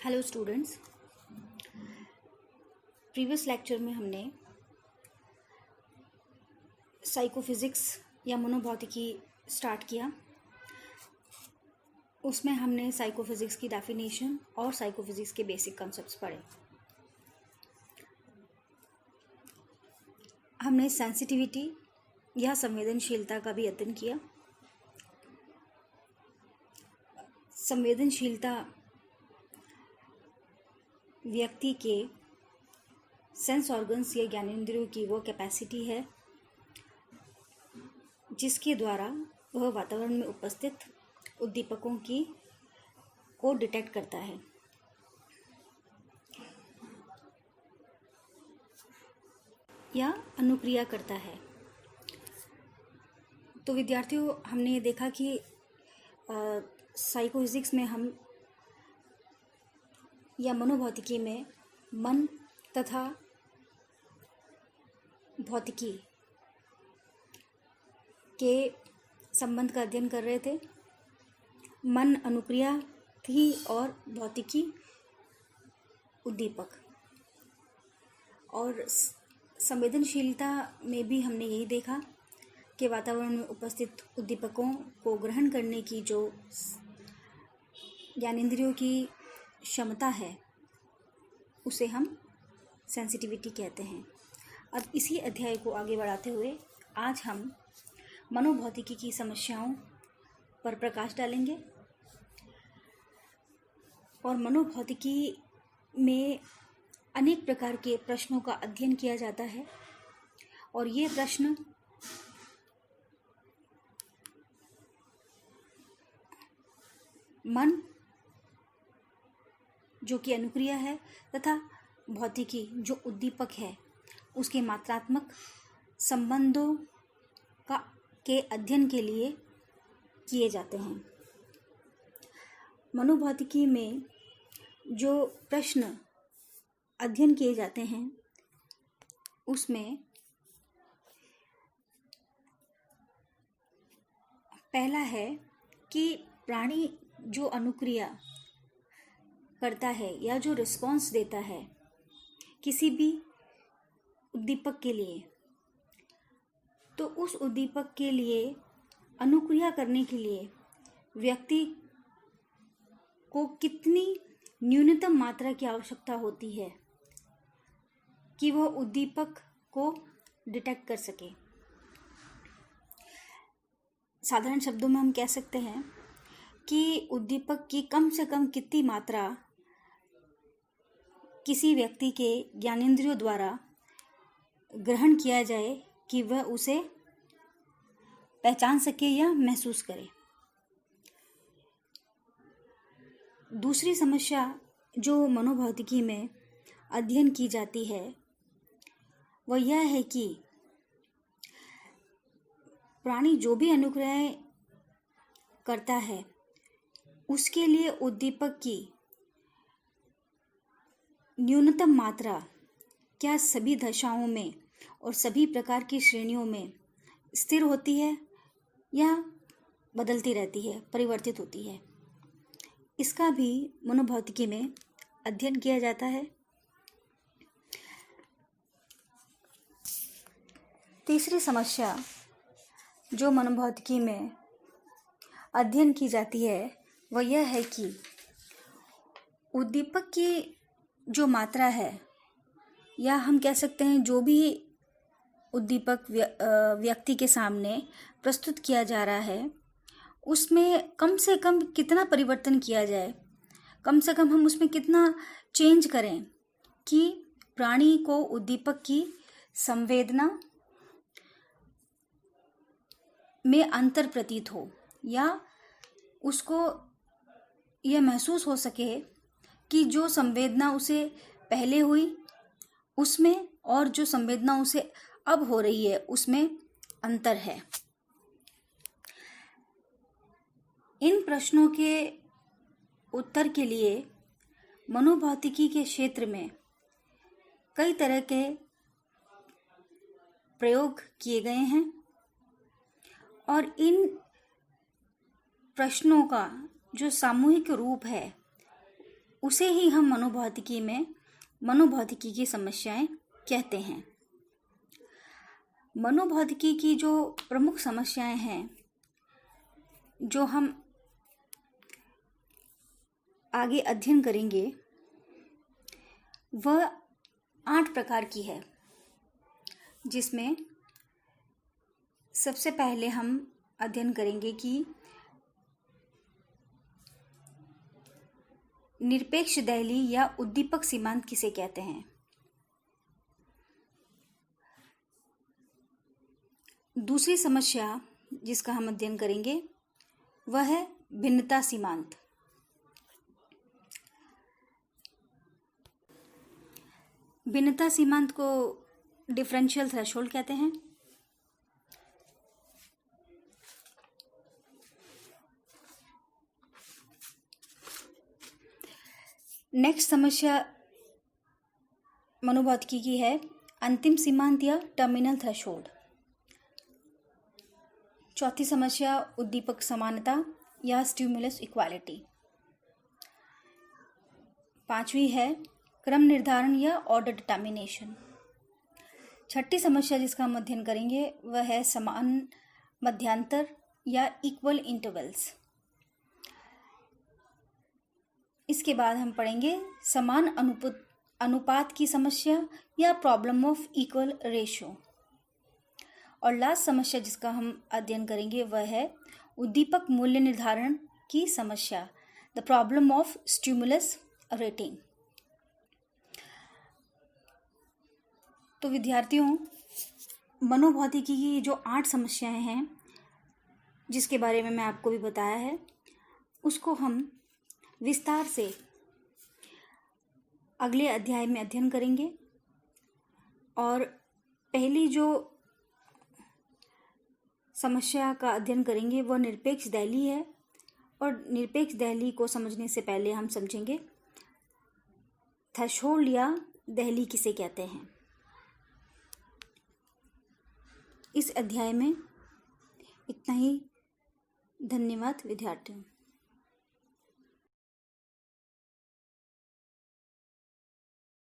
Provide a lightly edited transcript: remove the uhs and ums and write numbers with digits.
Hello students, previous lecture में हमने साइकोफिज़िक्स या मनोभौतिकी स्टार्ट किया। उसमें हमने साइकोफिज़िक्स की डेफिनेशन और साइकोफिज़िक्स के बेसिक कॉन्सेप्ट्स पढ़े। हमने सेंसिटिविटी या संवेदनशीलता का भी अध्ययन किया। संवेदनशीलता व्यक्ति के सेंस ऑर्गन्स या ज्ञानेंद्रियों की वो कैपेसिटी है जिसके द्वारा वह वातावरण में उपस्थित उद्दीपकों को डिटेक्ट करता है। या अनुक्रिया करता है। तो विद्यार्थियों, हमने देखा कि साइकोफिज़िक्स में हम या मनोभौतिकी में मन तथा भौतिकी के संबंध का अध्ययन कर रहे थे। मन अनुक्रिया थी और भौतिकी उद्दीपक। और संवेदनशीलता में भी हमने यही देखा कि वातावरण में उपस्थित उद्दीपकों को ग्रहण करने की जो ज्ञानेंद्रियों की क्षमता है उसे हम सेंसिटिविटी कहते हैं। अब इसी अध्याय को आगे बढ़ाते हुए आज हम मनोभौतिकी की समस्याओं पर प्रकाश डालेंगे। और मनोभौतिकी में अनेक प्रकार के प्रश्नों का अध्ययन किया जाता है और ये प्रश्न मन जो कि अनुक्रिया है तथा भौतिकी जो उद्दीपक है उसके मात्रात्मक संबंधों के अध्ययन के लिए किए जाते हैं। मनोभौतिकी में जो प्रश्न अध्ययन किए जाते हैं उसमें पहला है कि प्राणी जो अनुक्रिया करता है या जो रिस्पॉन्स देता है किसी भी उद्दीपक के लिए, तो उस उद्दीपक के लिए अनुक्रिया करने के लिए व्यक्ति को कितनी न्यूनतम मात्रा की आवश्यकता होती है कि वह उद्दीपक को डिटेक्ट कर सके। साधारण शब्दों में हम कह सकते हैं कि उद्दीपक की कम से कम कितनी मात्रा किसी व्यक्ति के ज्ञानेंद्रियों द्वारा ग्रहण किया जाए कि वह उसे पहचान सके या महसूस करे। दूसरी समस्या जो मनोभौतिकी में अध्ययन की जाती है वह यह है कि प्राणी जो भी अनुक्रियाएं करता है उसके लिए उद्दीपक की न्यूनतम मात्रा क्या सभी दशाओं में और सभी प्रकार की श्रेणियों में स्थिर होती है या बदलती रहती है, परिवर्तित होती है। इसका भी मनोभौतिकी में अध्ययन किया जाता है। तीसरी समस्या जो मनोभौतिकी में अध्ययन की जाती है वह यह है कि उद्दीपक की जो मात्रा है या हम कह सकते हैं जो भी उद्दीपक व्यक्ति के सामने प्रस्तुत किया जा रहा है उसमें कम से कम कितना परिवर्तन किया जाए, कम से कम हम उसमें कितना चेंज करें कि प्राणी को उद्दीपक की संवेदना में अंतर प्रतीत हो या उसको यह महसूस हो सके कि जो संवेदना उसे पहले हुई उसमें और जो संवेदना उसे अब हो रही है उसमें अंतर है। इन प्रश्नों के उत्तर के लिए मनोभौतिकी के क्षेत्र में कई तरह के प्रयोग किए गए हैं और इन प्रश्नों का जो सामूहिक रूप है उसे ही हम मनोभौतिकी में मनोभौतिकी की समस्याएं कहते हैं। मनोभौतिकी की जो प्रमुख समस्याएं हैं, जो हम आगे अध्ययन करेंगे, वह 8 प्रकार की है, जिसमें सबसे पहले हम अध्ययन करेंगे कि निरपेक्ष दहली या उद्दीपक सीमांत किसे कहते हैं। दूसरी समस्या जिसका हम अध्ययन करेंगे वह है भिन्नता सीमांत। भिन्नता सीमांत को डिफरेंशियल थ्रेशोल्ड कहते हैं। नेक्स्ट समस्या मनोभौतिकी की है अंतिम सीमांत या टर्मिनल थ्रेशोल्ड। चौथी समस्या उद्दीपक समानता या स्टिमुलस इक्वालिटी। पांचवी है क्रम निर्धारण या ऑर्डर डिटर्मिनेशन। छठी समस्या जिसका हम अध्ययन करेंगे वह है समान मध्यांतर या इक्वल इंटरवल्स। इसके बाद हम पढ़ेंगे समान अनुपात की समस्या या प्रॉब्लम ऑफ इक्वल रेशियो। और लास्ट समस्या जिसका हम अध्ययन करेंगे वह है उद्दीपक मूल्य निर्धारण की समस्या, the problem of stimulus rating. तो विद्यार्थियों, मनोभौतिकी की जो 8 समस्याएं हैं जिसके बारे में मैं आपको भी बताया है, उसको हम विस्तार से अगले अध्याय में अध्ययन करेंगे। और पहली जो समस्या का अध्ययन करेंगे वह निरपेक्ष दहली है। और निरपेक्ष दहली को समझने से पहले हम समझेंगे थ्रेशोल्ड या दहली किसे कहते हैं। इस अध्याय में इतना ही। धन्यवाद विद्यार्थियों।